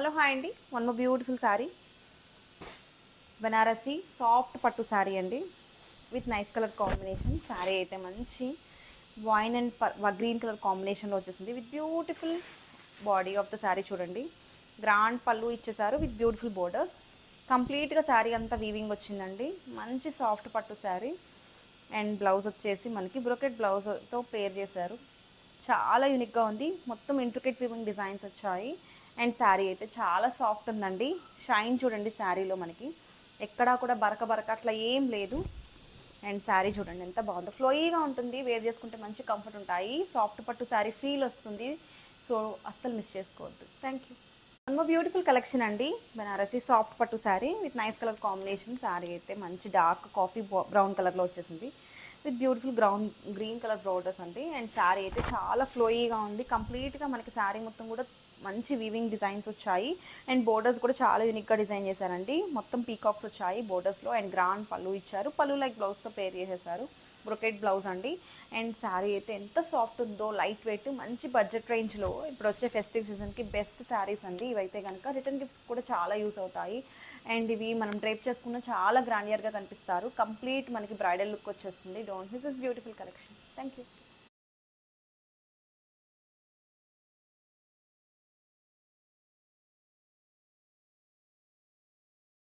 Hello hi అండి, one more beautiful sari, Banarasi soft పట్టు శారీ అండి with nice colour combination. Sari అయితే మంచి వైన్ అండ్ గ్రీన్ కలర్ కాంబినేషన్లో వచ్చేసింది with beautiful body of the sari. చూడండి, గ్రాండ్ పళ్ళు ఇచ్చేసారు విత్ బ్యూటిఫుల్ బోర్డర్స్. కంప్లీట్గా శారీ అంతా వీవింగ్ వచ్చిందండి. మంచి సాఫ్ట్ పట్టు శారీ అండ్ బ్లౌజ్ వచ్చేసి మనకి బ్రోకెట్ బ్లౌజ్తో పేర్ చేశారు. చాలా యూనిక్గా ఉంది. మొత్తం ఇంట్రికేట్ వీవింగ్ డిజైన్స్ వచ్చాయి అండ్ శారీ అయితే చాలా సాఫ్ట్ ఉందండి. షైన్ చూడండి శారీలో, మనకి ఎక్కడా కూడా బరక అట్లా ఏం లేదు. అండ్ శారీ చూడండి ఎంత బాగుందో, ఫ్లోయీగా ఉంటుంది, వేర్ చేసుకుంటే మంచి కంఫర్ట్ ఉంటాయి. సాఫ్ట్ పట్టు శారీ ఫీల్ వస్తుంది, సో అస్సలు మిస్ చేసుకోవద్దు. Thank you. One beautiful collection అండి, బనారసి సాఫ్ట్ పట్టు sari with nice colour combination. Sari అయితే మంచి డార్క్ కాఫీ బ్రౌన్ కలర్లో వచ్చేసింది with beautiful green colour borders అండి. అండ్ శారీ అయితే చాలా ఫ్లోయీగా ఉంది. కంప్లీట్గా మనకి శారీ మొత్తం కూడా మంచి వీవింగ్ డిజైన్స్ వచ్చాయి అండ్ బోర్డర్స్ కూడా చాలా యూనిక్గా డిజైన్ చేశారండి. మొత్తం పీకాక్స్ వచ్చాయి బోర్డర్స్లో అండ్ గ్రాండ్ పళ్ళు ఇచ్చారు. పళ్ళు లైక్ బ్లౌజ్తో పేర్ చేసేసారు, బ్రొకెట్ బ్లౌజ్ అండి. అండ్ శారీ అయితే ఎంత సాఫ్ట్ ఉందో, లైట్ వెయిట్, మంచి బడ్జెట్ రేంజ్లో ఇప్పుడు వచ్చే ఫెస్టివ్ సీజన్కి బెస్ట్ శారీస్ అండి ఇవైతే కనుక. రిటర్న్ గిఫ్ట్స్ కూడా చాలా యూస్ అవుతాయి అండ్ ఇవి మనం డ్రేప్ చేసుకున్న చాలా గ్రాండియర్గా కనిపిస్తారు. కంప్లీట్ మనకి బ్రైడల్ లుక్ వచ్చేస్తుంది. Don't miss this beautiful collection. Thank you.